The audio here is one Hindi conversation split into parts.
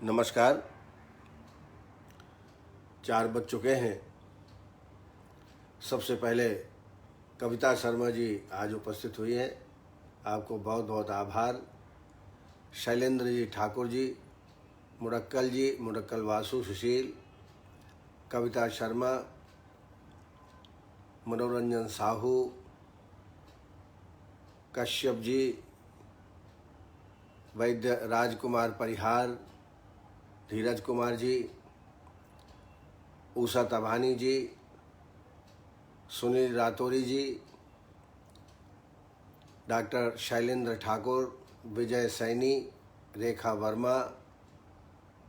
नमस्कार। 4 बज चुके हैं। सबसे पहले कविता शर्मा जी आज उपस्थित हुई हैं, आपको बहुत बहुत आभार। शैलेंद्र जी ठाकुर जी, मुरक्कल वासु सुशील, कविता शर्मा, मनोरंजन साहू, कश्यप जी, वैद्य राजकुमार परिहार, धीरज कुमार जी, उषा तभानी जी, सुनील रातौरी जी, डॉक्टर शैलेंद्र ठाकुर, विजय सैनी, रेखा वर्मा,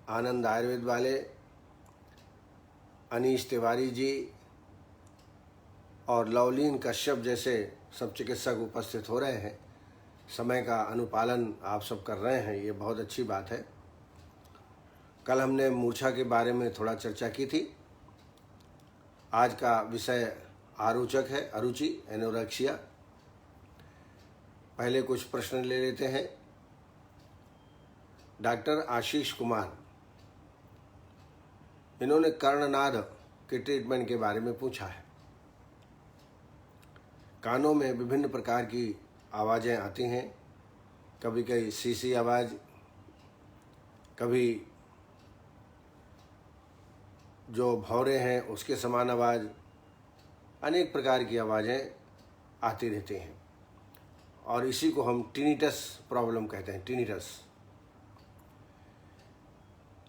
आनंद आयुर्वेद वाले, अनीश तिवारी जी और लवलीन कश्यप जैसे सब चिकित्सक उपस्थित हो रहे हैं। समय का अनुपालन आप सब कर रहे हैं, ये बहुत अच्छी बात है। कल हमने मूर्छा के बारे में थोड़ा चर्चा की थी। आज का विषय आरोचक है, अरुचि, एनोरेक्सिया। पहले कुछ प्रश्न ले लेते हैं। डॉक्टर आशीष कुमार, इन्होंने कर्णनाद के ट्रीटमेंट के बारे में पूछा है। कानों में विभिन्न प्रकार की आवाज़ें आती हैं, कभी कभी सीसी आवाज़, कभी जो भौरे हैं उसके समान आवाज़, अनेक प्रकार की आवाज़ें आती रहती हैं और इसी को हम टिनिटस प्रॉब्लम कहते हैं। टिनिटस।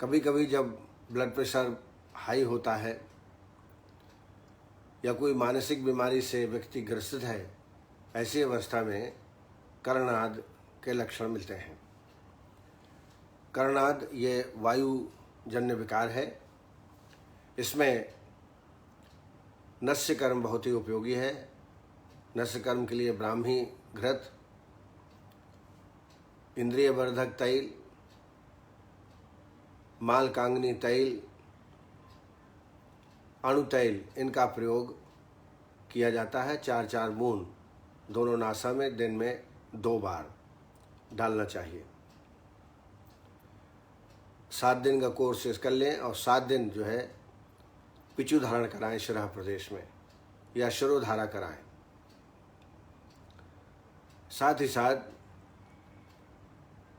कभी कभी जब ब्लड प्रेशर हाई होता है या कोई मानसिक बीमारी से व्यक्ति ग्रसित है, ऐसी अवस्था में कर्णनाद के लक्षण मिलते हैं। कर्णनाद ये वायुजन्य विकार है। इसमें नस्यकर्म बहुत ही उपयोगी है। नस्यकर्म के लिए ब्राह्मी घृत, इंद्रिय वर्धक तैल, मालकांगनी तैल, अणु तैल, इनका प्रयोग किया जाता है। 4-4 बूंद दोनों नासा में दिन में 2 बार डालना चाहिए। 7 दिन का कोर्स कर लें और 7 दिन जो है पिचु धारण कराएं शिरा प्रदेश में, या शिरोधारा कराएं। साथ ही साथ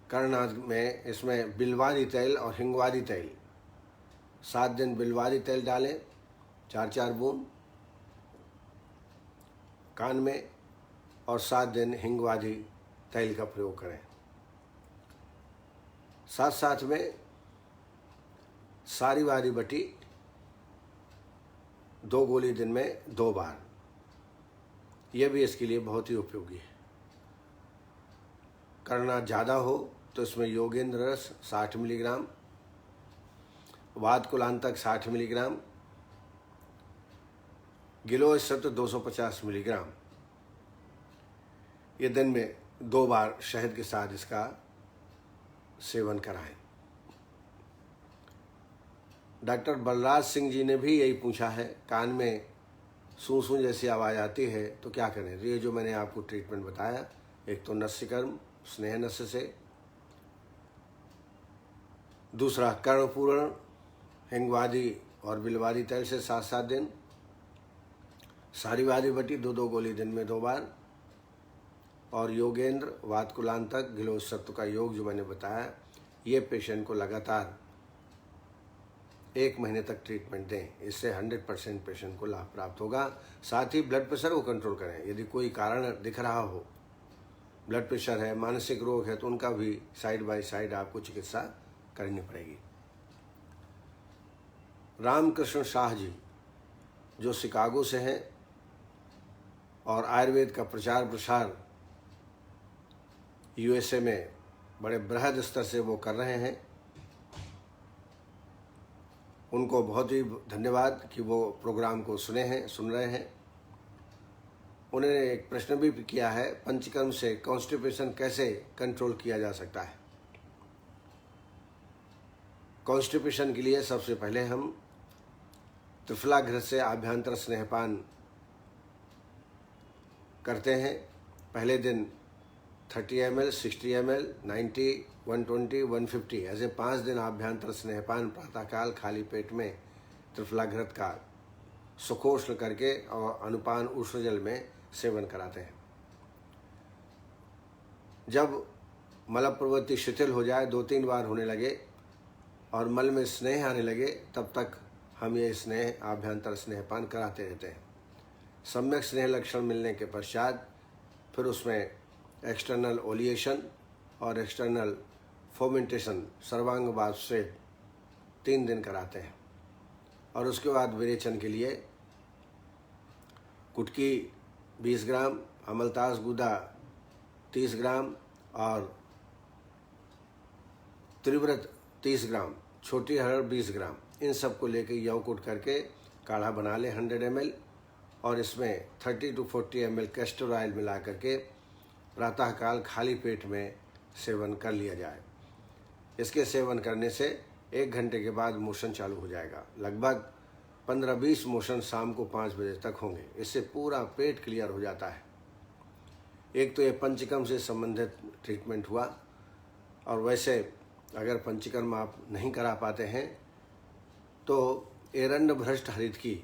कर्णनाद में इसमें बिलवारी तैल और हिंगवारी तैल, 7 दिन बिलवारी तैल डालें 4-4 बूंद कान में, और 7 दिन हिंगवारी तैल का प्रयोग करें। साथ साथ में सारी वारी बटी 2 गोली दिन में 2 बार, यह भी इसके लिए बहुत ही उपयोगी है। कर्णनाद ज़्यादा हो तो इसमें योगेंद्र रस 60 मिलीग्राम, वातकुलांतक 60 मिलीग्राम, गिलोय सत्व 250 मिलीग्राम, ये दिन में 2 बार शहद के साथ इसका सेवन कराएं। डॉक्टर बलराज सिंह जी ने भी यही पूछा है, कान में सूं सूं जैसी आवाज़ आती है तो क्या करें। ये जो मैंने आपको ट्रीटमेंट बताया, एक तो नस्यकर्म स्नेह नस्य से, दूसरा कर्णपूरण हिंगवादी और बिलवारी तैल से 7-7 दिन, सारी वारी बटी 2-2 गोली दिन में 2 बार, और योगेंद्र वातकुलांतक गिलोय सत्व का योग जो मैंने बताया, ये पेशेंट को लगातार 1 महीने तक ट्रीटमेंट दें। इससे 100% पेशेंट को लाभ प्राप्त होगा। साथ ही ब्लड प्रेशर को कंट्रोल करें। यदि कोई कारण दिख रहा हो, ब्लड प्रेशर है, मानसिक रोग है, तो उनका भी साइड बाय साइड आपको चिकित्सा करनी पड़ेगी। रामकृष्ण शाह जी जो शिकागो से हैं और आयुर्वेद का प्रचार प्रसार यूएसए में बड़े बृहद स्तर से वो कर रहे हैं, उनको बहुत ही धन्यवाद कि वो प्रोग्राम को सुन रहे हैं। उन्होंने एक प्रश्न भी किया है, पंचकर्म से कॉन्स्टिपेशन कैसे कंट्रोल किया जा सकता है। कॉन्स्टिपेशन के लिए सबसे पहले हम त्रिफला घृत से आभ्यंतर स्नेहपान करते हैं। पहले दिन 30 ml, 60 ml, 90, 120, 150 ऐसे 5 दिन आभ्यंतर स्नेहपान प्रातःकाल खाली पेट में त्रिफलाघृत का सुखोष्ण करके और अनुपान उष्ण जल में सेवन कराते हैं। जब मल प्रवृत्ति शिथिल हो जाए, 2-3 बार होने लगे और मल में स्नेह आने लगे, तब तक हम ये स्नेह आभ्यंतर स्नेहपान कराते रहते हैं। सम्यक स्नेह लक्षण मिलने के पश्चात फिर उसमें एक्सटर्नल ओलिएशन और एक्सटर्नल फोमेंटेशन सर्वांग वाष्प से 3 दिन कराते हैं और उसके बाद विरेचन के लिए कुटकी 20 ग्राम, अमलतास गुदा 30 ग्राम और त्रिव्रत 30 ग्राम, छोटी हरड़ 20 ग्राम, इन सब को लेकर यव कूट करके काढ़ा बना ले 100 ml और इसमें 30 to 40 ml कैस्टर ऑयल मिला करके प्रातःकाल खाली पेट में सेवन कर लिया जाए। इसके सेवन करने से 1 घंटे के बाद मोशन चालू हो जाएगा। लगभग 15-20 मोशन शाम को 5 बजे तक होंगे। इससे पूरा पेट क्लियर हो जाता है। एक तो ये पंचकर्म से संबंधित ट्रीटमेंट हुआ, और वैसे अगर पंचकर्म आप नहीं करा पाते हैं तो एरंड भ्रष्ट हरित की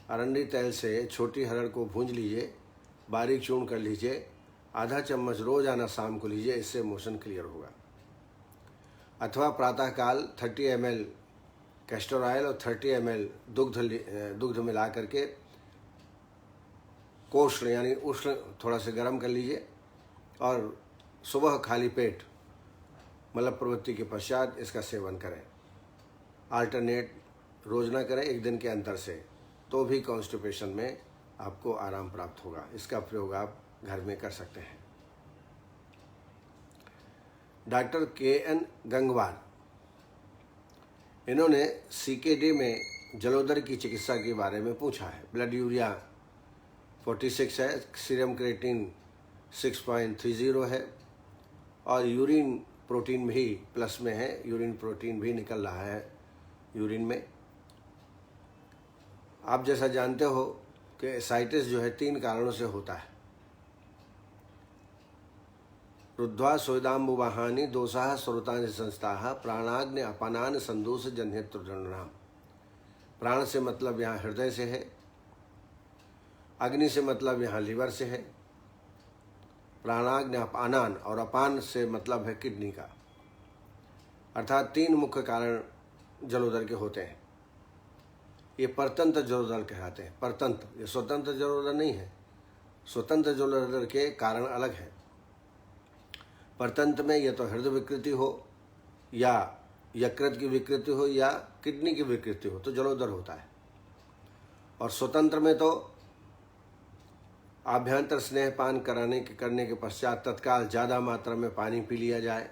अरंडी तेल से छोटी हरड़ को भूंज लीजिए, बारीक चूर्ण कर लीजिए, आधा चम्मच रोजाना शाम को लीजिए, इससे मोशन क्लियर होगा। अथवा प्रातःकाल 30 ml कैस्टर ऑयल और 30 ml दुग्ध मिला करके कोष्ण यानी उष्ण थोड़ा सा गर्म कर लीजिए और सुबह खाली पेट मल प्रवृत्ति के पश्चात इसका सेवन करें। अल्टरनेट रोज ना करें, 1 दिन के अंतर से, तो भी कॉन्स्टिपेशन में आपको आराम प्राप्त होगा। इसका प्रयोग आप घर में कर सकते हैं। डॉक्टर KN गंगवार, इन्होंने CKD में जलोदर की चिकित्सा के बारे में पूछा है। ब्लड यूरिया 46 है, सीरम क्रिएटिन 6.30 है और यूरिन प्रोटीन भी प्लस में है, यूरिन प्रोटीन भी निकल रहा है यूरिन में। आप जैसा जानते हो कि एसाइटिस जो है 3 कारणों से होता है। रुद्ध्वा सोदाम्बुवाहानि दोषाः स्रोतानि संस्थाः प्राणाग्नि अपानान संदोष जन्यत्रुणाम। प्राण से मतलब यहाँ हृदय से है, अग्नि से मतलब यहाँ लीवर से है, प्राणाग्नि अपानान और अपान से मतलब है किडनी का। अर्थात 3 मुख्य कारण जलोदर के होते हैं। ये परतंत्र जलोदर कहलाते हैं। परतंत्र, ये स्वतंत्र जलोदर नहीं है। स्वतंत्र जलोदर के कारण अलग है। परतंत्र में या तो हृदय विकृति हो या यकृत की विकृति हो या किडनी की विकृति हो तो जलोदर होता है। और स्वतंत्र में तो आभ्यंतर स्नेहपान करने के पश्चात तत्काल ज़्यादा मात्रा में पानी पी लिया जाए।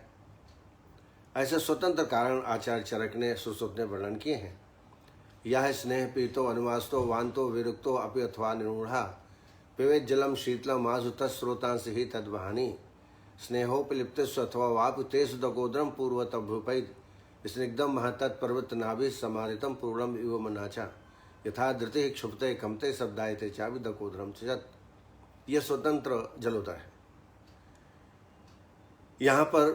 ऐसे स्वतंत्र कारण आचार्य चरक ने सुश्रुत ने वर्णन किए हैं। यह स्नेह पीतो अनुवास्तो वांतो विरुक्तो अपि अथवा निरूढ़ा पिबेत् जलम शीतलम आजु तत्स्रोतांसि ही तद्वहानि स्नेहोपलिप्तिस्व अथवा वाप तेषु दगोदरम पूर्वत भूपैत स्निग्धम महतत् पर्वत नाभि समारितम पूर्णम इव मनाचा यथा धृति क्षुप्ते कमते शब्दायते चावि दगोदरम चत। यह स्वतंत्र जलोदर है। यहाँ पर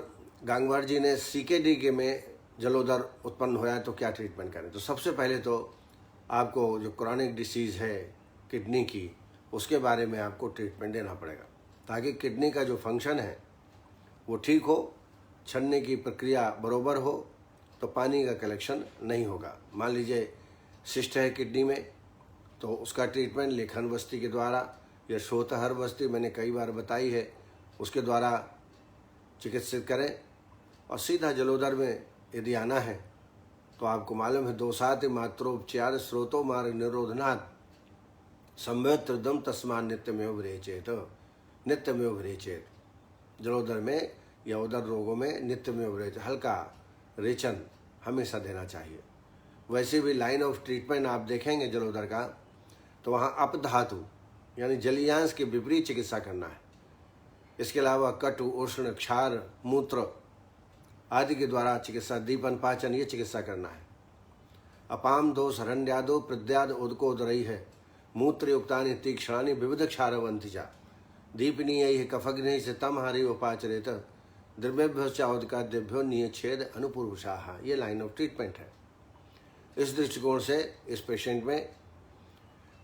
गांगवार जी ने CKD के में जलोदर उत्पन्न होया तो क्या ट्रीटमेंट करें। तो सबसे पहले तो आपको जो क्रॉनिक डिसीज़ है किडनी की, उसके बारे में आपको ट्रीटमेंट देना पड़ेगा ताकि किडनी का जो फंक्शन है वो ठीक हो, छनने की प्रक्रिया बरोबर हो, तो पानी का कलेक्शन नहीं होगा। मान लीजिए सिस्ट है किडनी में, तो उसका ट्रीटमेंट लेखन वस्ती के द्वारा या श्रोतहर वस्ती मैंने कई बार बताई है, उसके द्वारा चिकित्सित करें। और सीधा जलोदर में यदि आना है तो आपको मालूम है दोषात मात्रोपचार स्रोतो मार्ग निरोधनात् संवेत्रदम तस्मान नित्यमेव विरेचेत। नित्यमेव विरेचेत, जलोदर में या उदर रोगों में नित्यमेव विरेचेत, हल्का रेचन हमेशा देना चाहिए। वैसे भी लाइन ऑफ ट्रीटमेंट आप देखेंगे जलोदर का, तो वहाँ अपधातु यानी जलीयांश के विपरीत चिकित्सा करना है। इसके अलावा कटु, उष्ण, क्षार, मूत्र आदि के द्वारा चिकित्सा, दीपन, पाचन, ये चिकित्सा करना है। अपाम दोष हरण्यादो प्रद्याद उदको उदरई है मूत्र युक्तानि तीक्ष्णानि विविध क्षारवंतिजा। दीपनीय कफग्नि से तम हारी उपाचरित द्रव्यभ्यो चाउदकाद्यभ्यो नियच्छेद अनुपूर्वशाह। ये लाइन ऑफ ट्रीटमेंट है। इस दृष्टिकोण से इस पेशेंट में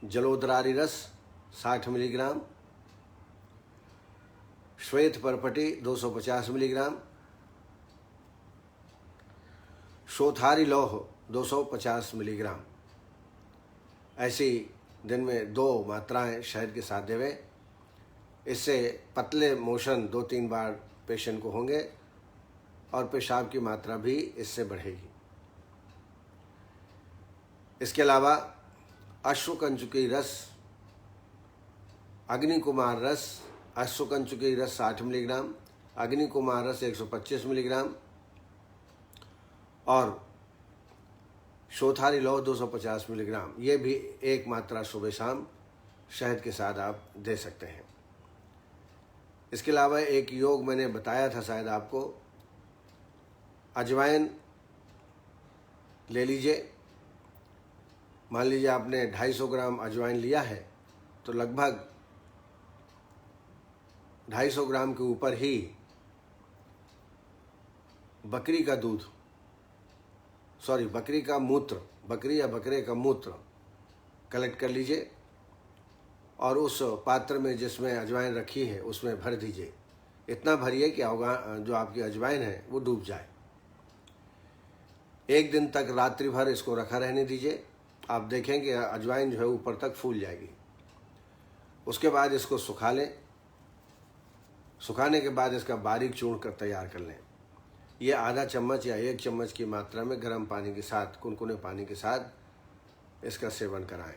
जलोदरारी रस 60 मिलीग्राम, श्वेत परपटी 250 मिलीग्राम, शोथारी लौह 250 मिलीग्राम, ऐसी दिन में 2 मात्राएं शहद के साथ देवें। इससे पतले मोशन 2-3 बार पेशेंट को होंगे और पेशाब की मात्रा भी इससे बढ़ेगी। इसके अलावा अश्वकंचुकी रस, अग्निकुमार रस, अश्वकंचुकी रस 60 मिलीग्राम, अग्निकुमार रस 125 मिलीग्राम और शोथारी लौह 250 मिलीग्राम, ये भी एक मात्रा सुबह शाम शहद के साथ आप दे सकते हैं। इसके अलावा एक योग मैंने बताया था शायद आपको, अजवाइन ले लीजिए। मान लीजिए आपने 250 ग्राम अजवाइन लिया है तो लगभग 250 ग्राम के ऊपर ही बकरी का मूत्र, बकरी या बकरे का मूत्र कलेक्ट कर लीजिए और उस पात्र में जिसमें अजवाइन रखी है उसमें भर दीजिए। इतना भरिए कि जो आपकी अजवाइन है वो डूब जाए। 1 दिन तक रात्रि भर इसको रखा रहने दीजिए। आप देखें कि अजवाइन जो है ऊपर तक फूल जाएगी। उसके बाद इसको सुखा लें। सुखाने के बाद इसका बारीक चूर्ण कर तैयार कर लें। ये आधा चम्मच या 1 चम्मच की मात्रा में गर्म पानी के साथ, कुनकुने पानी के साथ इसका सेवन कराएं।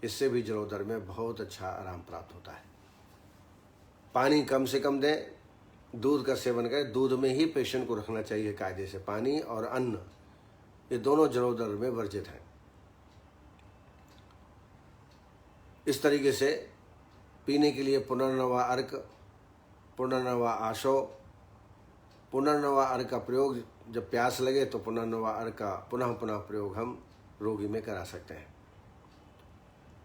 इससे भी जलोदर में बहुत अच्छा आराम प्राप्त होता है। पानी कम से कम दें, दूध का सेवन करें। दूध में ही पेशेंट को रखना चाहिए कायदे से। पानी और अन्न ये दोनों जलोदर में वर्जित हैं। इस तरीके से पीने के लिए पुनर्नवा अर्क, पुनर्नवा आशो, पुनर्नवा अर्क का प्रयोग जब प्यास लगे तो पुनर्नवा अर्क का पुनः प्रयोग हम रोगी में करा सकते हैं।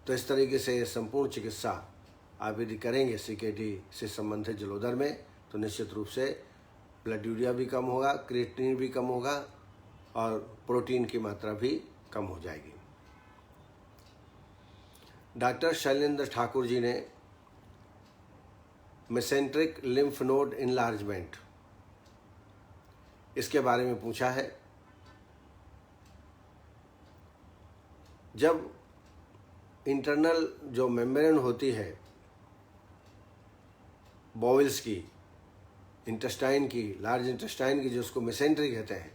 तो इस तरीके से ये संपूर्ण चिकित्सा आप यदि करेंगे CKD से संबंधित जलोदर में तो निश्चित रूप से ब्लड यूरिया भी कम होगा, क्रिएटिनिन भी कम होगा और प्रोटीन की मात्रा भी कम हो जाएगी। डॉक्टर शैलेंद्र ठाकुर जी ने मेसेंट्रिक लिम्फ नोड इनलार्जमेंट इसके बारे में पूछा है। जब इंटरनल जो मेम्ब्रेन होती है बॉवल्स की, इंटेस्टाइन की, लार्ज इंटेस्टाइन की, जिसको मेसेंट्री कहते हैं,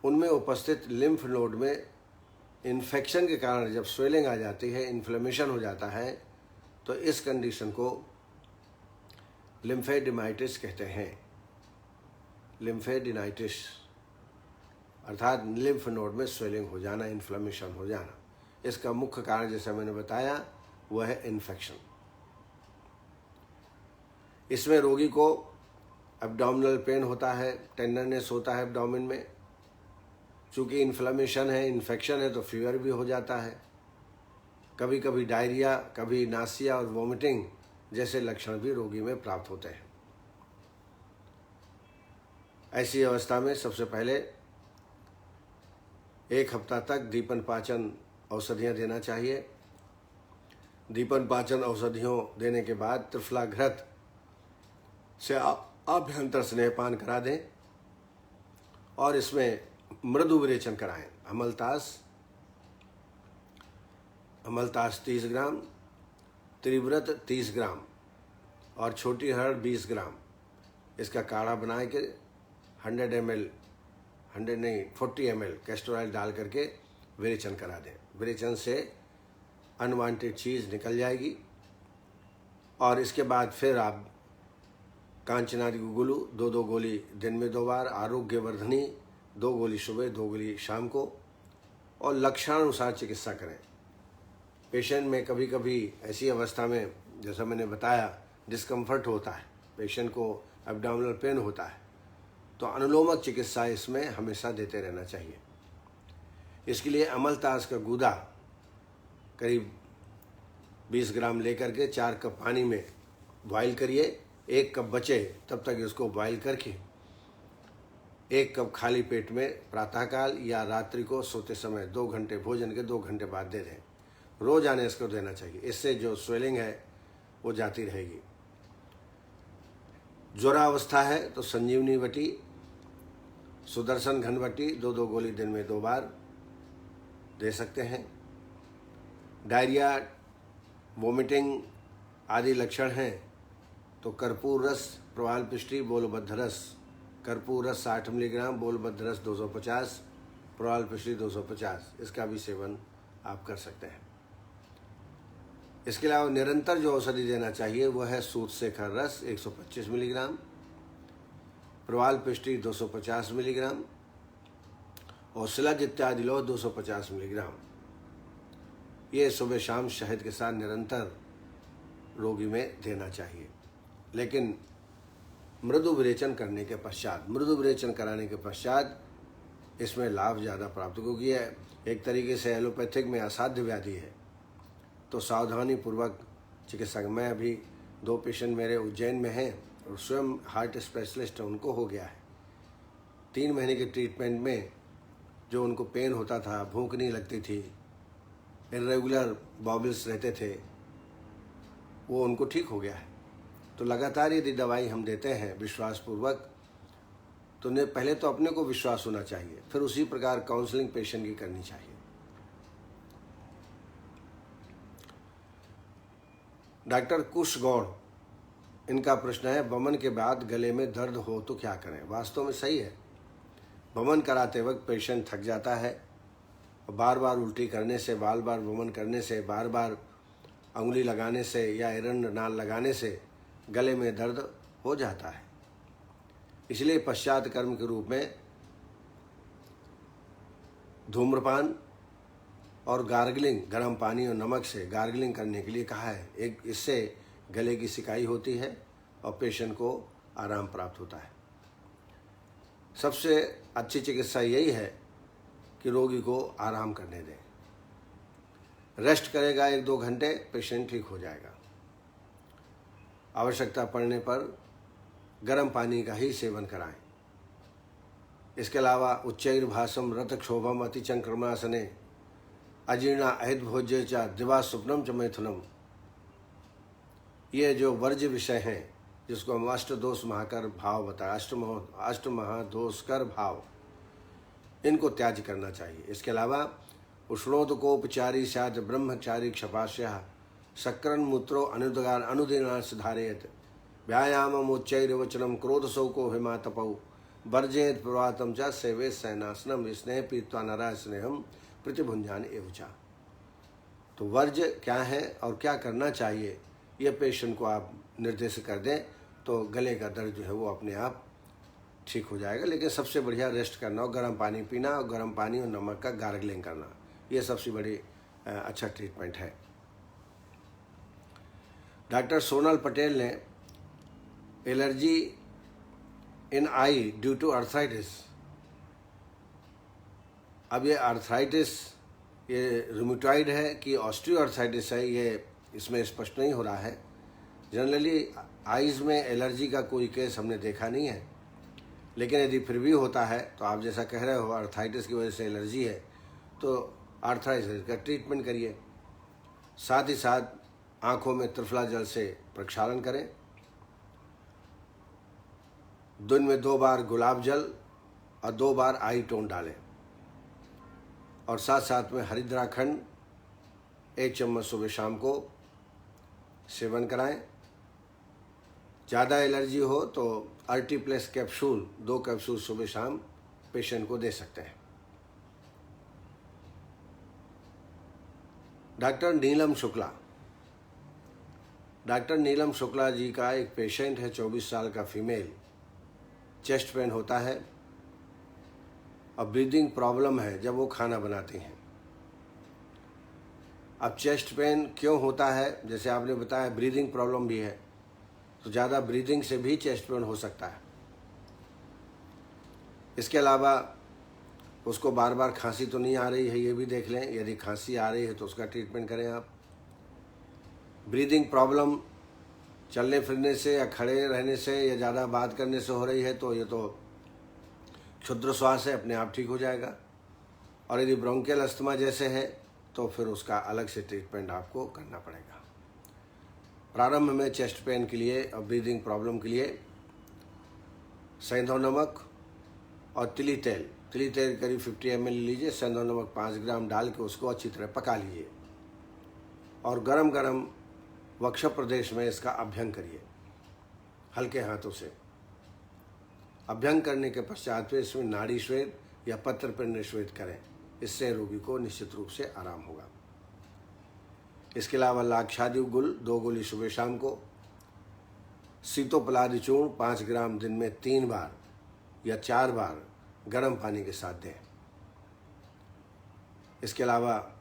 उनमें उपस्थित लिम्फ नोड में इन्फेक्शन के कारण जब स्वेलिंग आ जाती है, इन्फ्लेमेशन हो जाता है, तो इस कंडीशन को लिम्फेडेमाइटिस कहते हैं। लिम्फेडेमाइटिस अर्थात लिम्फ नोड में स्वेलिंग हो जाना, इन्फ्लेमेशन हो जाना। इसका मुख्य कारण जैसा मैंने बताया वह है इन्फेक्शन। इसमें रोगी को एब्डोमिनल पेन होता है, टेंडरनेस होता है एब्डोमिन में। चूँकि इन्फ्लेमेशन है, इन्फेक्शन है, तो फीवर भी हो जाता है। कभी कभी डायरिया, कभी नासिया और वोमिटिंग जैसे लक्षण भी रोगी में प्राप्त होते हैं। ऐसी अवस्था में सबसे पहले 1 हफ्ता तक दीपन पाचन औषधियाँ देना चाहिए। दीपन पाचन औषधियों देने के बाद त्रिफला घृत से आभ्यंतर स्नेहपान करा दें और इसमें मृदु विरेचन कराएं। अमलतास 30 ग्राम, त्रिव्रत 30 ग्राम और छोटी हरड़ 20 ग्राम इसका काढ़ा बना के 40 ml कैस्टर ऑयल डाल करके विरेचन करा दें। विरेचन से अनवांटेड चीज़ निकल जाएगी। और इसके बाद फिर आप कांचनारी गुगुलू 2-2 गोली दिन में 2 बार, आरोग्यवर्धनी 2 गोली सुबह, 2 गोली शाम को, और लक्षणानुसार चिकित्सा करें। पेशेंट में कभी कभी ऐसी अवस्था में जैसा मैंने बताया डिस्कम्फर्ट होता है, पेशेंट को एब्डोमिनल पेन होता है, तो अनुलोमक चिकित्सा इसमें हमेशा देते रहना चाहिए। इसके लिए अमलतास का गूदा करीब 20 ग्राम लेकर के 4 कप पानी में बॉईल करिए, 1 कप बचे तब तक इसको बॉईल करके 1 कप खाली पेट में प्रातःकाल या रात्रि को सोते समय 2 घंटे, भोजन के 2 घंटे बाद दे दें। रोजाना इसको देना चाहिए, इससे जो स्वेलिंग है वो जाती रहेगी। ज्वरावस्था है तो संजीवनी बटी, सुदर्शन घनवटी 2-2 गोली दिन में 2 बार दे सकते हैं। डायरिया, वोमिटिंग आदि लक्षण हैं तो कर्पूर रस, प्रवाल पिष्टी, बोलबद्ध रस, कर्पूर रस 60 मिलीग्राम, बोलबद्ध रस 250, प्रवाल पिष्टी 250, इसका भी सेवन आप कर सकते हैं। इसके अलावा निरंतर जो औषधि देना चाहिए वह है सूत शेखर रस 125 मिलीग्राम, प्रवाल पिष्टी 250 मिलीग्राम और शिलाज इत्यादि लोह 250 मिलीग्राम। ये सुबह शाम शहद के साथ निरंतर रोगी में देना चाहिए। लेकिन मृदु विरेचन करने के पश्चात, मृदु विरेचन कराने के पश्चात इसमें लाभ ज़्यादा प्राप्त, क्योंकि यह एक तरीके से एलोपैथिक में असाध्य व्याधि है, तो सावधानी पूर्वक चिकित्सा। मैं अभी 2 पेशेंट मेरे उज्जैन में हैं और स्वयं हार्ट स्पेशलिस्ट है, उनको हो गया है। 3 महीने के ट्रीटमेंट में जो उनको पेन होता था, भूख नहीं लगती थी, इर्रेगुलर बॉबल्स रहते थे, वो उनको ठीक हो गया है। तो लगातार यदि दवाई हम देते हैं विश्वासपूर्वक, तो ने पहले तो अपने को विश्वास होना चाहिए, फिर उसी प्रकार काउंसलिंग पेशेंट की करनी चाहिए। डॉक्टर कुश गौड़, इनका प्रश्न है, वमन के बाद गले में दर्द हो तो क्या करें? वास्तव में सही है, वमन कराते वक्त पेशेंट थक जाता है, बार बार उल्टी करने से, बार बार वमन करने से, बार बार अंगुली लगाने से या एरंड नाल लगाने से गले में दर्द हो जाता है। इसलिए पश्चात कर्म के रूप में धूम्रपान और गार्गलिंग, गर्म पानी और नमक से गार्गलिंग करने के लिए कहा है। एक इससे गले की सिकाई होती है और पेशेंट को आराम प्राप्त होता है। सबसे अच्छी चिकित्सा यही है कि रोगी को आराम करने दें। रेस्ट करेगा 1-2 घंटे, पेशेंट ठीक हो जाएगा। आवश्यकता पड़ने पर गर्म पानी का ही सेवन कराएं। इसके अलावा उच्चैर्भासम रतक्षोभम अतिचंक्रमासने अजीर्णा अहित भोज्य च दिवा स्वप्नम च मैथुनम, ये जो वर्ज्य विषय हैं जिसको हम अष्टदोष महाकर भाव बताया, अष्टमहादोषकर भाव, इनको त्याज करना चाहिए। इसके अलावा उष्णोदकोपचारी साध ब्रह्मचारी क्षपास्या शक्रन मूत्रो अनुदगार अनुदीनाश धारयत व्यायामम उच्चैर्वचनम क्रोध शौको हिमा तपौ वर्जयत प्रवातम च सेवे सैनासनम स्नेह पीत्वा नरा स्नेहम प्रतिभुंजान एवचा। तो वर्ज्य क्या है और क्या करना चाहिए, ये पेशेंट को आप निर्देश कर दें तो गले का दर्द जो है वो अपने आप ठीक हो जाएगा। लेकिन सबसे बढ़िया रेस्ट करना और गर्म पानी पीना और गर्म पानी और नमक का गार्गलिंग करना, ये सबसे बड़ी अच्छा ट्रीटमेंट है। डॉक्टर सोनल पटेल ने allergy in eye due to arthritis, अब ये अर्थराइटिस ये रूमेटॉइड है कि ऑस्टियोआर्थराइटिस है, ये इसमें स्पष्ट नहीं हो रहा है। जनरली आइज़ में एलर्जी का कोई केस हमने देखा नहीं है, लेकिन यदि फिर भी होता है तो आप जैसा कह रहे हो अर्थराइटिस की वजह से एलर्जी है, तो अर्थराइटिस का ट्रीटमेंट करिए। साथ ही साथ आँखों में त्रिफला जल से प्रक्षालन करें। दिन में 2 बार गुलाब जल और 2 बार आई टोन डालें और साथ साथ में हरिद्राखंड 1 चम्मच सुबह शाम को सेवन कराएं। ज़्यादा एलर्जी हो तो अर्टीप्लेस कैप्सूल 2 कैप्सूल सुबह शाम पेशेंट को दे सकते हैं। डॉक्टर नीलम शुक्ला, डॉक्टर नीलम शुक्ला जी का एक पेशेंट है, 24 साल का फीमेल, चेस्ट पेन होता है और ब्रीदिंग प्रॉब्लम है जब वो खाना बनाती हैं। अब चेस्ट पेन क्यों होता है, जैसे आपने बताया ब्रीदिंग प्रॉब्लम भी है, तो ज़्यादा ब्रीदिंग से भी चेस्ट पेन हो सकता है। इसके अलावा उसको बार बार खांसी तो नहीं आ रही है, ये भी देख लें। यदि खांसी आ रही है तो उसका ट्रीटमेंट करें आप। ब्रीदिंग प्रॉब्लम चलने फिरने से या खड़े रहने से या ज़्यादा बात करने से हो रही है तो ये तो क्षुद्र श्वास है, अपने आप ठीक हो जाएगा। और यदि ब्रोंकियल अस्थमा जैसे है तो फिर उसका अलग से ट्रीटमेंट आपको करना पड़ेगा। प्रारंभ में चेस्ट पेन के लिए और ब्रीदिंग प्रॉब्लम के लिए सेंधव नमक और तिली तेल करीब 50 ml लीजिए, सेंधव नमक 5 ग्राम डाल के उसको अच्छी तरह पका लीजिए और गरम गरम वक्ष प्रदेश में इसका अभ्यंग करिए हल्के हाथों से। अभ्यंग करने के पश्चात फिर इसमें नाड़ी श्वेत या पत्र पिंड श्वेत करें, इससे रोगी को निश्चित रूप से आराम होगा। इसके अलावा लाक्षादि गुल 2 गोली सुबह शाम को, सीतोपलादि चूर्ण 5 ग्राम दिन में 3 बार या 4 बार गर्म पानी के साथ दें। इसके अलावा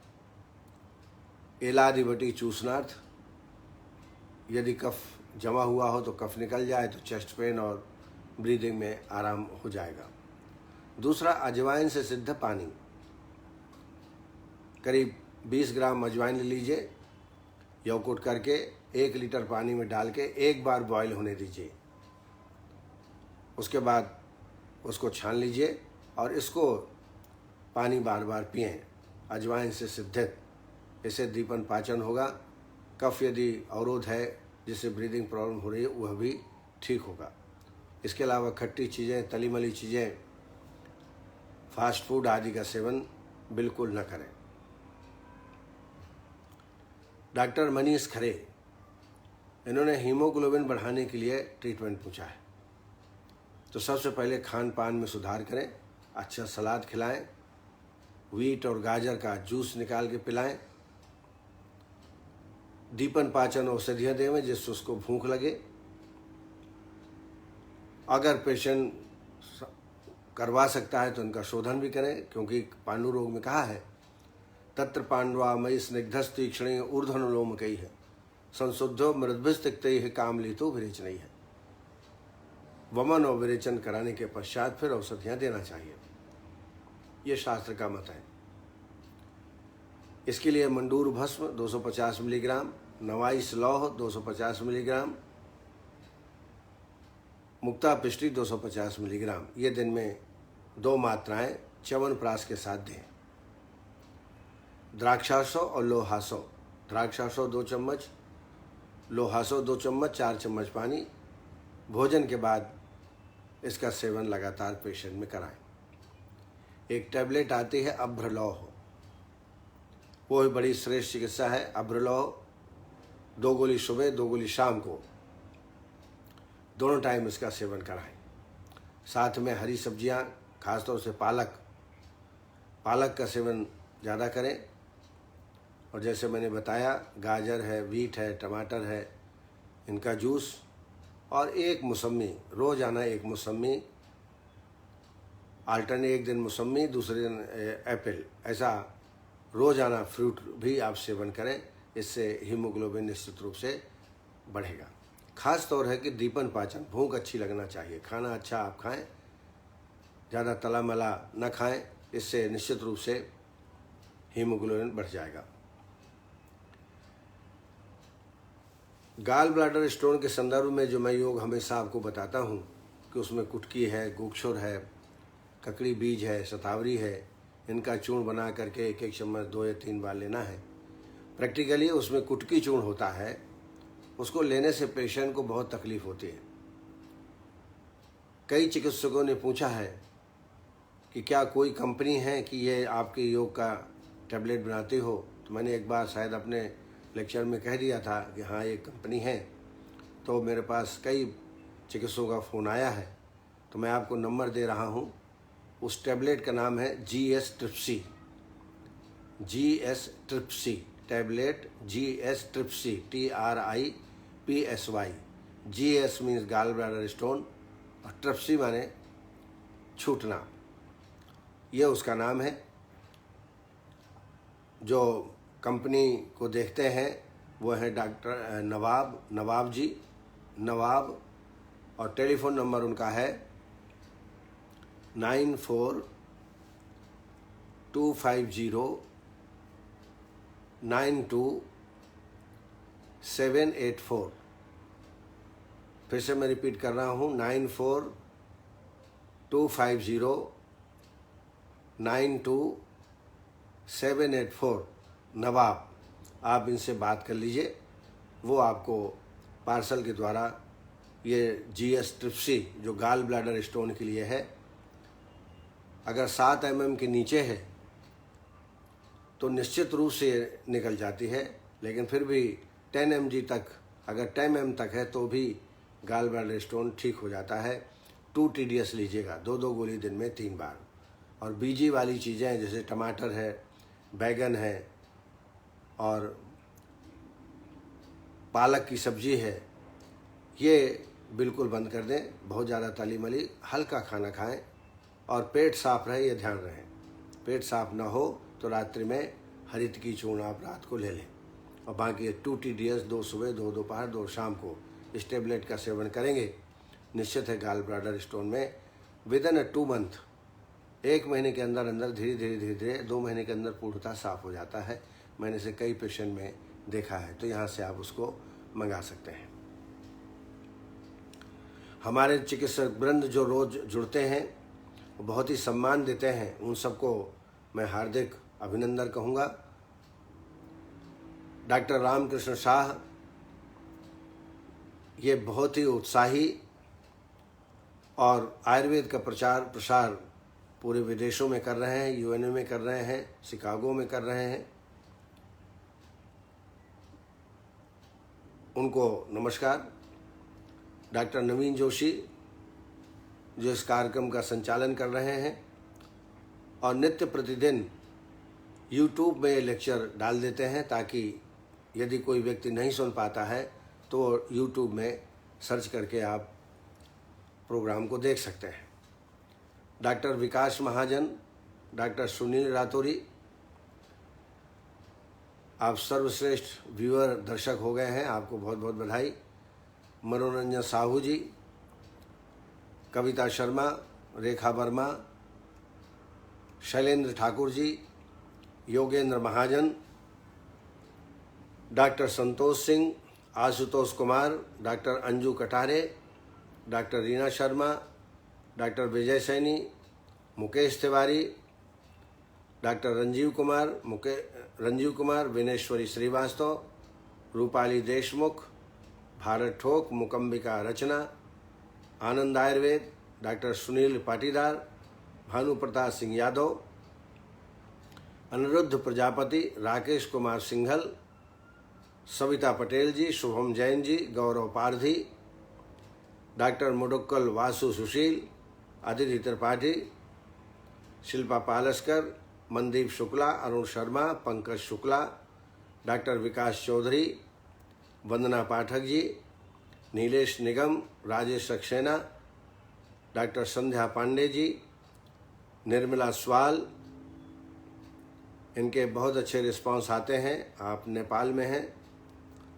एलादिवटी चूसनार्थ, यदि कफ जमा हुआ हो तो कफ निकल जाए तो चेस्ट पेन और ब्रीदिंग में आराम हो जाएगा। दूसरा, अजवाइन से सिद्ध पानी, करीब 20 ग्राम अजवाइन ले लीजिए, यौकुट करके 1 लीटर पानी में डाल के 1 बार बॉयल होने दीजिए। उसके बाद उसको छान लीजिए और इसको पानी बार बार पिएं, अजवाइन से सिद्धित। इससे दीपन पाचन होगा। कफ यदि अवरोध है जिससे ब्रीदिंग प्रॉब्लम हो रही है वह भी ठीक होगा। इसके अलावा खट्टी चीज़ें, तली मली चीज़ें, फास्ट फूड आदि का सेवन बिल्कुल न करें। डॉक्टर मनीष खरे, इन्होंने हीमोग्लोबिन बढ़ाने के लिए ट्रीटमेंट पूछा है। तो सबसे पहले खान पान में सुधार करें, अच्छा सलाद खिलाएं, व्हीट और गाजर का जूस निकाल के पिलाएं, दीपन पाचन औषधियाँ देवें जिससे उसको भूख लगे। अगर पेशेंट करवा सकता है तो उनका शोधन भी करें, क्योंकि पांडु रोग में कहा है तत्र पांडवा मयि स्निग्धस तीक्ष्ण ऊर्ध्वनुलोम कही है, संशुद्धो मृदभिस्तिक्त है कामलितो विरेचन है। वमन और विरेचन कराने के पश्चात फिर औषधियाँ देना चाहिए, ये शास्त्र का मत है। इसके लिए मंडूर भस्म 250 मिलीग्राम, नवाइस लौह 250 मिलीग्राम, मुक्ता पिष्टी 250 मिलीग्राम, ये दिन में 2 मात्राएं च्यवनप्राश के साथ दें। द्राक्षासो और लोहासो, द्राक्षासो 2 चम्मच, लोहासो 2 चम्मच, 4 चम्मच पानी। भोजन के बाद इसका सेवन लगातार पेशेंट में कराएं। एक टैबलेट आती है अभ्रलौह, वो भी बड़ी श्रेष्ठ चिकित्सा है। अभ्रलौह 2 गोली सुबह 2 गोली शाम को, दोनों टाइम इसका सेवन कराएं। साथ में हरी सब्जियां, खासतौर से पालक का सेवन ज़्यादा करें। और जैसे मैंने बताया, गाजर है, बीट है, टमाटर है, इनका जूस और 1 मौसमी, रोज़ाना 1 मौसमी, अल्टरनेट एक दिन मौसमी दूसरे दिन एप्पल, ऐसा रोज़ाना फ्रूट भी आप सेवन करें। इससे हीमोग्लोबिन निश्चित रूप से बढ़ेगा। खास तौर है कि दीपन पाचन, भूख अच्छी लगना चाहिए, खाना अच्छा आप खाएं, ज़्यादा तला मला न खाएं, इससे निश्चित रूप से हीमोग्लोबिन बढ़ जाएगा। गाल ब्लैडर स्टोन के संदर्भ में जो मैं योग हमेशा आपको बताता हूँ कि उसमें कुटकी है, गोक्षुर है, ककड़ी बीज है, शतावरी है, इनका चूर्ण बना करके 1-1 चम्मच 2 या 3 बार लेना है। प्रैक्टिकली उसमें कुटकी चूर्ण होता है, उसको लेने से पेशेंट को बहुत तकलीफ होती है। कई चिकित्सकों ने पूछा है कि क्या कोई कंपनी है कि ये आपके योग का टैबलेट बनाती हो, तो मैंने एक बार शायद अपने लेक्चर में कह दिया था कि हाँ ये कंपनी है। तो मेरे पास कई चिकित्सकों का फ़ोन आया है, तो मैं आपको नंबर दे रहा हूँ। उस टैबलेट का नाम है GS tripsy, tablet GS tripsy, TRIPSY। GS means gall bladder stone और ट्रिप्सी माने छूटना, ये उसका नाम है। जो कंपनी को देखते हैं वो है डॉक्टर नवाब जी, और टेलीफोन नंबर उनका है 9425092784। फिर से मैं रिपीट कर रहा हूँ, 9425092784 नवाब। आप इनसे बात कर लीजिए, वो आपको पार्सल के द्वारा ये GS ट्रिप्सी जो गाल ब्लैडर स्टोन के लिए है, अगर 7 mm के नीचे है तो निश्चित रूप से निकल जाती है, लेकिन फिर भी 10 mg तक, अगर 10 mm तक है तो भी गाल ब्लैडर स्टोन ठीक हो जाता है। 2 TDS लीजिएगा, 2 गोली दिन में 3 बार। और बीजी वाली चीज़ें जैसे टमाटर है, बैगन है और पालक की सब्जी है, ये बिल्कुल बंद कर दें। बहुत ज़्यादा तली मली हल्का खाना खाएं और पेट साफ रहे, ये ध्यान रहे। पेट साफ ना हो तो रात्रि में हरित की चूर्ण आप रात को ले लें। और बाकी 2 TDS, 2 सुबह, 2 दोपहर, 2 शाम को इस टेबलेट का सेवन करेंगे, निश्चित है गाल ब्लैडर स्टोन में विदिन 2 मंथ, 1 महीने के अंदर अंदर धीरे धीरे 2 महीने के अंदर पूर्णतः साफ हो जाता है। मैंने इसे कई पेशेंट में देखा है, तो यहाँ से आप उसको मंगा सकते हैं। हमारे चिकित्सक वृंद जो रोज़ जुड़ते हैं, बहुत ही सम्मान देते हैं, उन सबको मैं हार्दिक अभिनंदन कहूँगा। डॉक्टर रामकृष्ण शाह ये बहुत ही उत्साही और आयुर्वेद का प्रचार प्रसार पूरे विदेशों में कर रहे हैं, UNA में कर रहे हैं, शिकागो में कर रहे हैं। उनको नमस्कार। डॉक्टर नवीन जोशी जो इस कार्यक्रम का संचालन कर रहे हैं और नित्य प्रतिदिन YouTube में ये लेक्चर डाल देते हैं, ताकि यदि कोई व्यक्ति नहीं सुन पाता है तो YouTube में सर्च करके आप प्रोग्राम को देख सकते हैं। डॉक्टर विकास महाजन, डॉक्टर सुनील रातौरी, आप सर्वश्रेष्ठ व्यूअर दर्शक हो गए हैं, आपको बहुत बहुत बधाई। Manoranjan Sahu ji, Kavita Sharma, Rekha Verma, Shailendra Thakur ji, Yogendra Mahajan, doctor Santosh Singh, Ashutosh Kumar, doctor Anju Katare, doctor Reena Sharma, doctor Vijay Saini, Mukesh Tiwari, doctor Ranjeev Kumar, Vineshwari Srivastava, Rupali Deshmukh, Bharat Thok, Mukambika Rachna, Anand Ayurveda, doctor Sunil Patidar, Bhanu Pratap Singh Yadav, Anirudh Prajapati, Rakesh Kumar Singhal, Savita Patel ji, Shubham Jain ji, Gaurav Pardhi, doctor Mudukkal Vasu Sushil, Aditi Tripathi, Shilpa पालस्कर, Mandeep Shukla, Arun Sharma, Pankaj Shukla, doctor विकास चौधरी, वंदना पाठक जी, नीलेश निगम, राजेश सक्सेना, डॉक्टर संध्या पांडे जी, निर्मला स्वाल, इनके बहुत अच्छे रिस्पांस आते हैं। आप नेपाल में हैं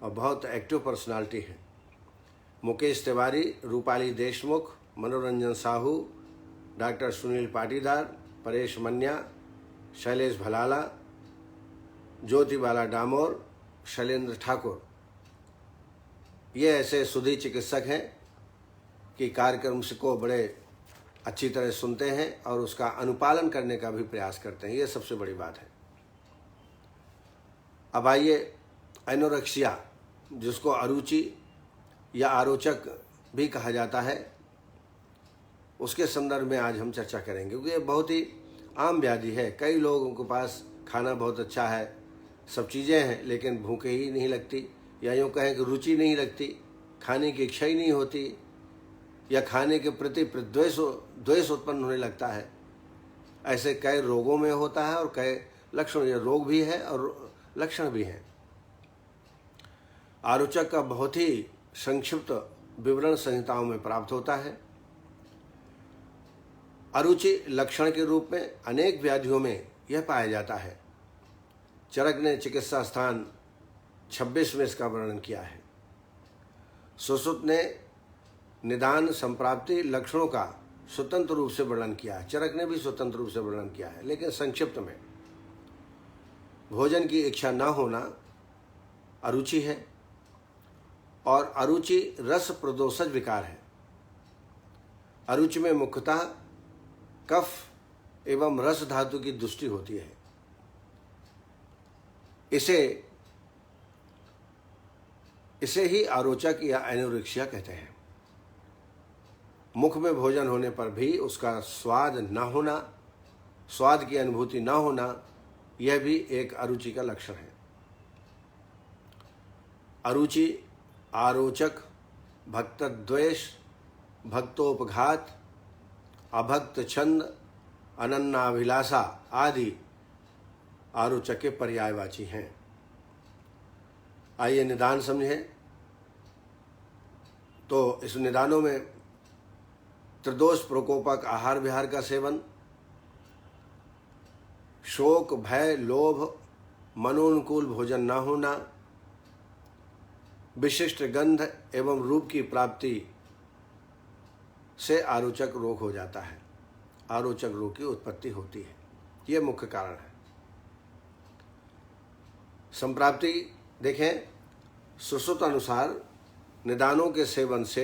और बहुत एक्टिव पर्सनालिटी हैं। मुकेश तिवारी, रूपाली देशमुख, मनोरंजन साहू, डॉक्टर सुनील पाटीदार, परेश मन्या, शैलेश भलाला, ज्योतिबाला डामोर, शैलेंद्र ठाकुर, ये ऐसे सुधी चिकित्सक हैं कि कार्यक्रम को बड़े अच्छी तरह सुनते हैं और उसका अनुपालन करने का भी प्रयास करते हैं। ये सबसे बड़ी बात है। अब आइए, एनोरेक्सिया जिसको अरुचि या आरोचक भी कहा जाता है, उसके संदर्भ में आज हम चर्चा करेंगे, क्योंकि ये बहुत ही आम व्याधि है। कई लोगों के पास खाना बहुत अच्छा है, सब चीज़ें हैं, लेकिन भूख ही नहीं लगती, या यूँ कहें कि रुचि नहीं लगती, खाने की इच्छा ही नहीं होती, या खाने के प्रति द्वेष उत्पन्न होने लगता है। ऐसे कई रोगों में होता है और कई लक्षण, ये रोग भी है और लक्षण भी हैं। आरोचक का बहुत ही संक्षिप्त विवरण संहिताओं में प्राप्त होता है। अरुचि लक्षण के रूप में अनेक व्याधियों में यह पाया जाता है। चरक ने चिकित्सा स्थान 26 में इसका वर्णन किया है। सुश्रुत ने निदान संप्राप्ति लक्षणों का स्वतंत्र रूप से वर्णन किया है। चरक ने भी स्वतंत्र रूप से वर्णन किया है, लेकिन संक्षिप्त में। भोजन की इच्छा न होना अरुचि है। और अरुचि रस प्रदोषज विकार है। अरुचि में मुख्यतः कफ एवं रस धातु की दृष्टि होती है। इसे ही आरोचक या एनोरेक्सिया कहते हैं। मुख में भोजन होने पर भी उसका स्वाद न होना, स्वाद की अनुभूति न होना, यह भी एक अरुचि का लक्षण है। अरुचि, आरोचक, भक्तद्वेष, भक्तोपघात, अभक्त छंद, अनन्नाभिलाषा आदि आरोचक के पर्यायवाची हैं। आइए निदान समझें। तो इस निदानों में त्रिदोष प्रकोपक आहार विहार का सेवन, शोक, भय, लोभ, मनोनुकूल भोजन न होना, विशिष्ट गंध एवं रूप की प्राप्ति से आरोचक रोग हो जाता है, आरोचक रोग की उत्पत्ति होती है। ये मुख्य कारण है। संप्राप्ति देखें, सुश्रुत अनुसार निदानों के सेवन से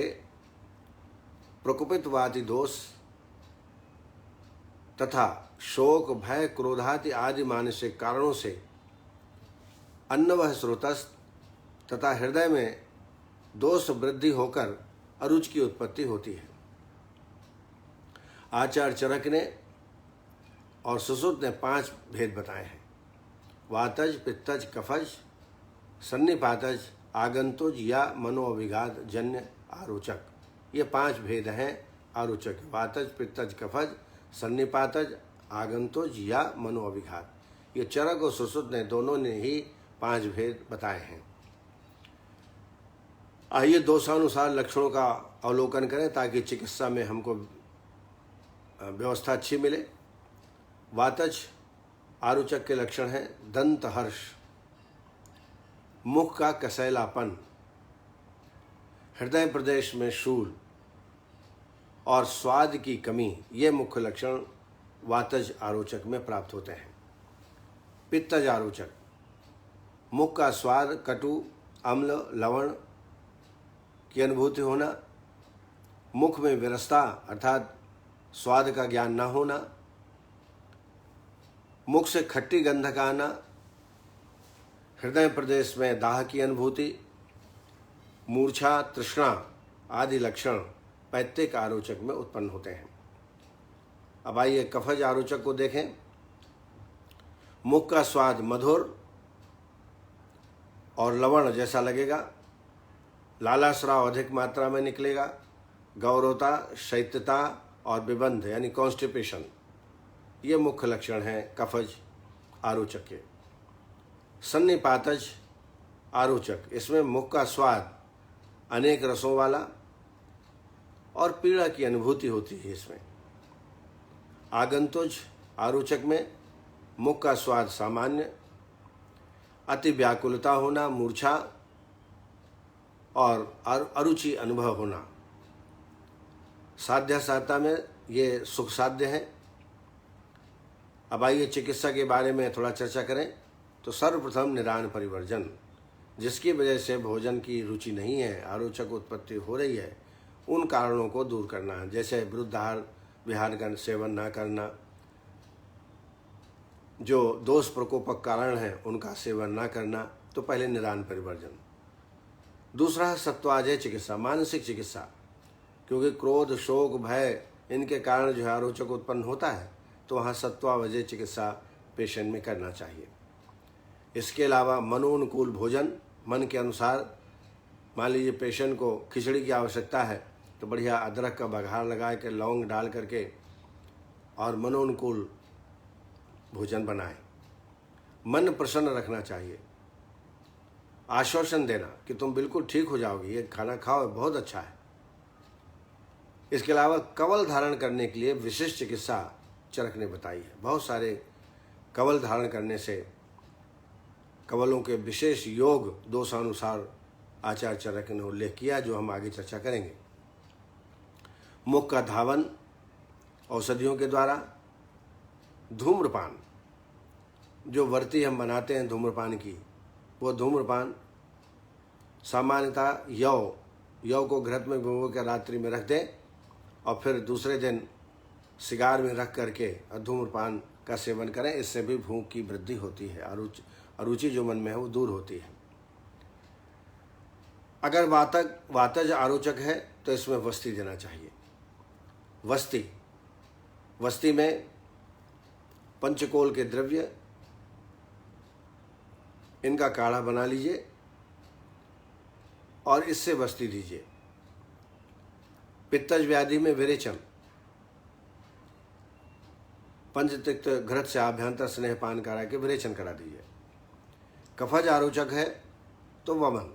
प्रकोपितवादी दोष तथा शोक, भय, क्रोधादि आदि मानसिक कारणों से अन्नवह स्रोतस्थ तथा हृदय में दोष वृद्धि होकर अरुचि की उत्पत्ति होती है। आचार्य चरक ने और सुश्रुत ने 5 भेद बताए हैं। वातज, पित्तज, कफज, सन्निपातज, आगंतुज या मनोअभिघात जन्य आरोचक। ये 5 भेद हैं आरोचक। वातज, पित्तज, कफज, सन्निपातज, आगंतुज या मनोअभिघात। ये चरक और सुश्रुत ने दोनों ने ही 5 भेद बताए हैं। आइए दोषानुसार लक्षणों का अवलोकन करें ताकि चिकित्सा में हमको व्यवस्था अच्छी मिले। वातज आरोचक के लक्षण हैं दंत हर्ष, मुख का कसैलापन, हृदय प्रदेश में शूल और स्वाद की कमी। ये मुख्य लक्षण वातज आरोचक में प्राप्त होते हैं। पित्तज आरोचक, मुख का स्वाद कटु, अम्ल, लवण की अनुभूति होना, मुख में विरसता अर्थात स्वाद का ज्ञान न होना, मुख से खट्टी गंध का आना, हृदय प्रदेश में दाह की अनुभूति, मूर्छा, तृष्णा आदि लक्षण पैत्तिक आरोचक में उत्पन्न होते हैं। अब आइए कफज आरोचक को देखें। मुख का स्वाद मधुर और लवण जैसा लगेगा, लालास्राव अधिक मात्रा में निकलेगा, गौरवता, शैत्यता और विबंध यानी कॉन्स्टिपेशन, ये मुख्य लक्षण हैं कफज आरोचक के। सन्निपातज आरोचक, इसमें मुख का स्वाद अनेक रसों वाला और पीड़ा की अनुभूति होती है इसमें। आगंतुज आरोचक में मुख का स्वाद सामान्य, अति व्याकुलता होना, मूर्छा और अरुचि अनुभव होना। साध्य साधता में ये सुख साध्य है। अब आइए चिकित्सा के बारे में थोड़ा चर्चा करें। तो सर्वप्रथम निदान परिवर्जन, जिसकी वजह से भोजन की रुचि नहीं है, आरोचक उत्पत्ति हो रही है, उन कारणों को दूर करना है। जैसे विरुद्ध आहार विहार का सेवन न करना, जो दोष प्रकोपक कारण हैं उनका सेवन न करना। तो पहले निदान परिवर्जन। दूसरा सत्वाजय चिकित्सा, मानसिक चिकित्सा, क्योंकि क्रोध, शोक, भय इनके कारण जो है आरोचक उत्पन्न होता है, तो वहाँ सत्वावजय चिकित्सा पेशेंट में करना चाहिए। इसके अलावा मनोनुकूल भोजन, मन के अनुसार, मान लीजिए पेशेंट को खिचड़ी की आवश्यकता है तो बढ़िया अदरक का बघार लगा के, लौंग डाल करके और मनोनुकूल भोजन बनाएं। मन प्रसन्न रखना चाहिए, आश्वासन देना कि तुम बिल्कुल ठीक हो जाओगे, ये खाना खाओ, बहुत अच्छा है। इसके अलावा कवल धारण करने के लिए विशिष्ट चिकित्सा चरक ने बताई है। बहुत सारे कवल धारण करने से, कवलों के विशेष योग दोषानुसार आचार्य चरक ने उल्लेख किया, जो हम आगे चर्चा करेंगे। मुख का धावन औषधियों के द्वारा, धूम्रपान, जो वर्ती हम बनाते हैं धूम्रपान की, वो धूम्रपान सामान्यतः यव को घृत में भिगो कर रात्रि में रख दें और फिर दूसरे दिन सिगार में रख करके धूम्रपान का सेवन करें। इससे भी भूख की वृद्धि होती है, अरुचि जो मन में है वो दूर होती है। अगर वातज आरोचक है तो इसमें वस्ती देना चाहिए। वस्ती में पंचकोल के द्रव्य इनका काढ़ा बना लीजिए और इससे वस्ती दीजिए। पित्तज व्याधि में विरेचन, पंचतिक्त घृत से आभ्यंतर स्नेहपान करा के विरेचन करा दीजिए। कफज आरोचक है तो वमन,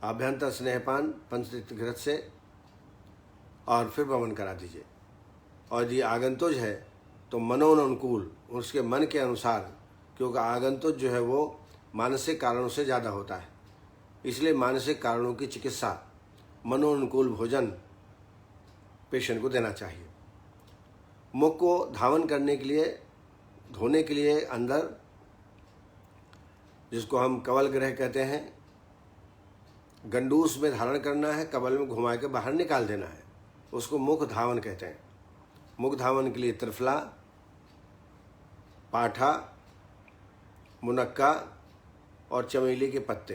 आभ्यंतर स्नेहपान पंचतिक्त घृत से और फिर वमन करा दीजिए। और यदि आगंतुज है तो मनोनुकूल, उसके मन के अनुसार, क्योंकि आगंतुज जो है वो मानसिक कारणों से ज़्यादा होता है, इसलिए मानसिक कारणों की चिकित्सा मनोनुकूल भोजन पेशेंट को देना चाहिए। मुख को धावन करने के लिए, धोने के लिए अंदर, जिसको हम कवल ग्रह कहते हैं, गंडूस में धारण करना है, कवल में घुमा के बाहर निकाल देना है, उसको मुख धावन कहते हैं। मुख धावन के लिए त्रिफला, पाठा, मुनक्का और चमेली के पत्ते,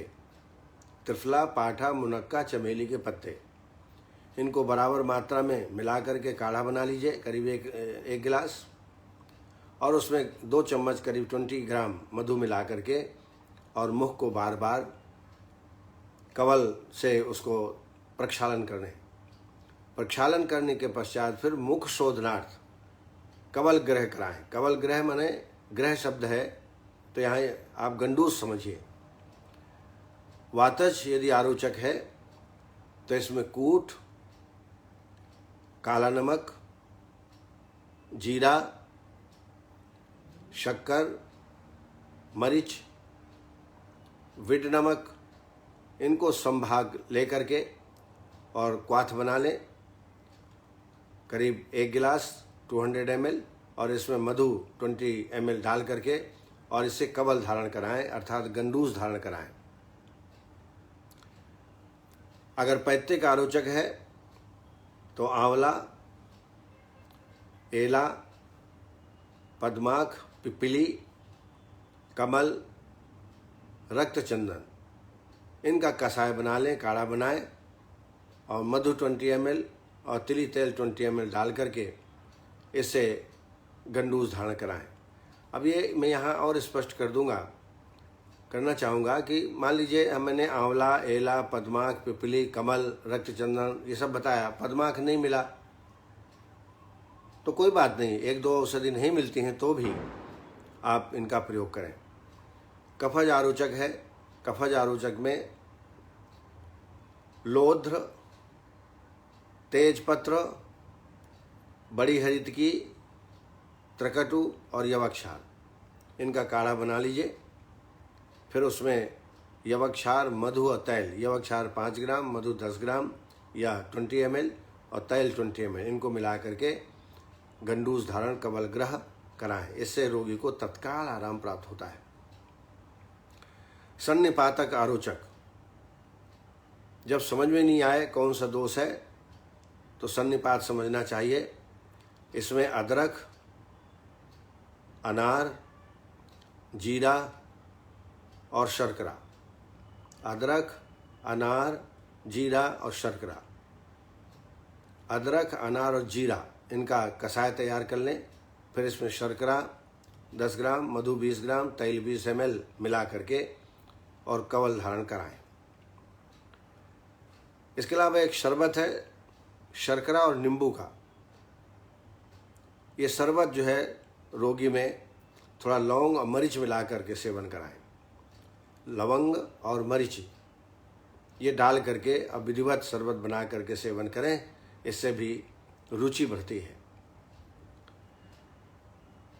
त्रिफला, पाठा, मुनक्का, चमेली के पत्ते, इनको बराबर मात्रा में मिला करके काढ़ा बना लीजिए, करीब एक गिलास, और उसमें 2 चम्मच करीब 20 ग्राम मधु मिला करके और मुख को बार बार कवल से उसको प्रक्षालन करने के पश्चात फिर मुख शोधनार्थ कवल ग्रह कराएं। कवल ग्रह माने ग्रह शब्द है तो यहाँ आप गंडूस समझिए। वातज यदि आरोचक है तो इसमें कूट, काला नमक, जीरा, शक्कर, मरीच, विट नमक, इनको संभाग लेकर के और क्वाथ बना लें, करीब 1 गिलास 200 ml, और इसमें मधु 20 ml डाल करके और इससे कवल धारण कराएं, अर्थात गंडूस धारण कराएं। अगर पैत्तिक आरोचक है तो आंवला, एला, पद्माख, पिपली, कमल, रक्तचंदन, इनका कषाय बना लें, काढ़ा बनाएं और मधु 20 ml और तिली तेल 20 ml डाल करके इससे गंडूस धारण कराएं। अब ये मैं यहाँ और स्पष्ट करना चाहूँगा कि मान लीजिए मैंने आंवला, एला, पद्माख, पिपली, कमल, रक्तचंदन ये सब बताया, पद्माख नहीं मिला तो कोई बात नहीं, 1-2 औषधि नहीं मिलती हैं तो भी आप इनका प्रयोग करें। कफज आरोचक है, कफज आरोचक में लोध्र, तेजपत्र, बड़ी हरितकी, त्रकटु और यवक्षार, इनका काढ़ा बना लीजिए। फिर उसमें यवक्षार, मधु और तैल, यवक्षार 5 ग्राम, मधु 10 ग्राम या 20 ml और तैल 20 ml, इनको मिला करके गंडूस धारण कवल ग्रह कराएं। इससे रोगी को तत्काल आराम प्राप्त होता है। सन्निपातक आरोचक, जब समझ में नहीं आए कौन सा दोष है तो सन्निपात समझना चाहिए। इसमें अदरक, अनार, जीरा और शर्करा, अदरक, अनार, जीरा और शर्करा, अदरक, अनार और जीरा, इनका कषाय तैयार कर लें। फिर इसमें शर्करा 10 ग्राम, मधु 20 ग्राम, तैल 20 ml मिला करके और कवल धारण कराएं। इसके अलावा एक शरबत है शर्करा और नींबू का। ये शरबत जो है रोगी में थोड़ा लौंग और मरीच मिला करके सेवन कराएं। लवंग और मरीच ये डाल करके अब विधिवत शरबत बना करके सेवन करें, इससे भी रुचि बढ़ती है।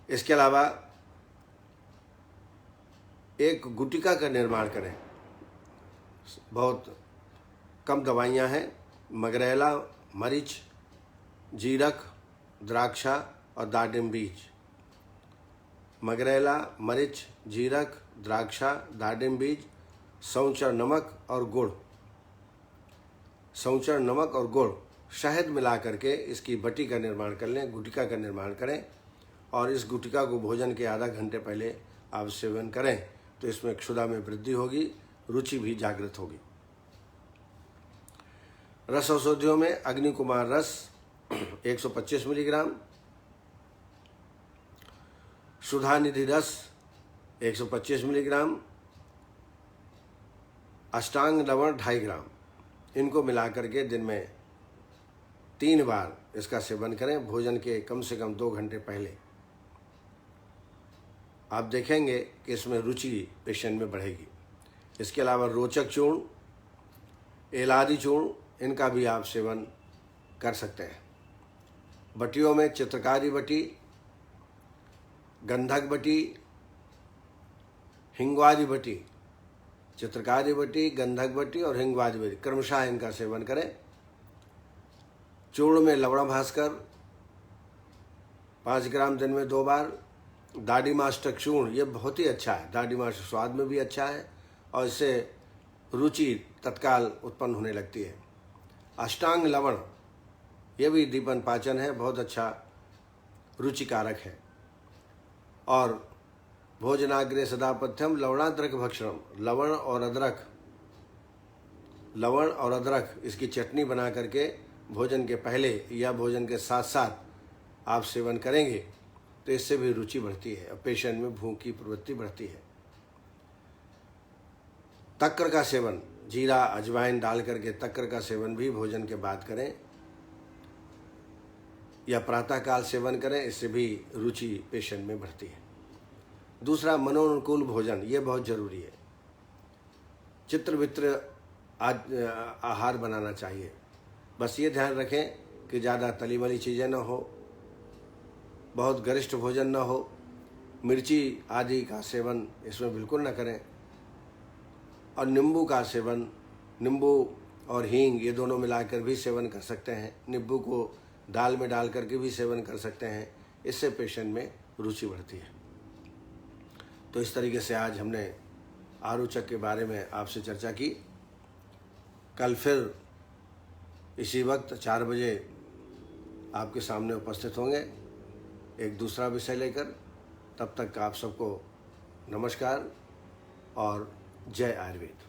इसके अलावा एक गुटिका का निर्माण करें। बहुत कम दवाइयाँ हैं, मगरैला, मरीच, जीरक, द्राक्षा और दाडिम बीज। मगरैला, मरीच, जीरक, द्राक्षा, दाडिम बीज सौंचर नमक और गुड़, सौंचर नमक और गुड़ शहद मिला करके इसकी बटी का निर्माण कर लें, गुटिका का निर्माण करें और इस गुटिका को भोजन के आधा घंटे पहले आप सेवन करें तो इसमें क्षुधा में वृद्धि होगी, रुचि भी जागृत होगी। रस औषधियों में अग्नि कुमार रस 125 मिलीग्राम, सुधा निधि रस 125 मिलीग्राम, अष्टांग लवण 2.5 ग्राम, इनको मिला करके दिन में 3 बार इसका सेवन करें भोजन के कम से कम 2 घंटे पहले। आप देखेंगे कि इसमें रुचि पेशेंट में बढ़ेगी। इसके अलावा रोचक चूर्ण, एलादी चूर्ण, इनका भी आप सेवन कर सकते हैं। बटियों में चित्रकारी बटी, गंधक बटी, हिंगवादी बटी, चित्रकारी बटी, गंधक बटी और हिंगवादी बटी क्रमशः इनका सेवन करें। चूर्ण में लवण भास्कर 5 ग्राम दिन में 2 बार। दाढ़ीमाष्टक चूर्ण ये बहुत ही अच्छा है, दाढ़ीमाष्टक स्वाद में भी अच्छा है और इससे रुचि तत्काल उत्पन्न होने लगती है। अष्टांग लवण ये भी दीपन पाचन है, बहुत अच्छा रुचिकारक है। और भोजनाग्रे सदा पथ्यम लवणाद्रक भक्षणम, लवण और अदरक इसकी चटनी बना करके भोजन के पहले या भोजन के साथ साथ आप सेवन करेंगे तो इससे भी रुचि बढ़ती है और पेशेंट में भूख की प्रवृत्ति बढ़ती है। तक्र का सेवन, जीरा अजवाइन डाल करके तक्र का सेवन भी भोजन के बाद करें या प्रातःकाल सेवन करें, इससे भी रुचि पेशेंट में बढ़ती है। दूसरा, मनोनुकूल भोजन, ये बहुत जरूरी है। चित्रवित्र आहार बनाना चाहिए। बस ये ध्यान रखें कि ज़्यादा तली वाली चीज़ें न हो, बहुत गरिष्ठ भोजन न हो, मिर्ची आदि का सेवन इसमें बिल्कुल न करें और नींबू का सेवन, नींबू और हींग ये दोनों मिलाकर भी सेवन कर सकते हैं। नींबू को दाल में डाल करके भी सेवन कर सकते हैं, इससे पेशेंट में रुचि बढ़ती है। तो इस तरीके से आज हमने आरुचक के बारे में आपसे चर्चा की। कल फिर इसी वक्त 4 बजे आपके सामने उपस्थित होंगे एक दूसरा विषय लेकर। तब तक आप सबको नमस्कार और जय आयुर्वेद।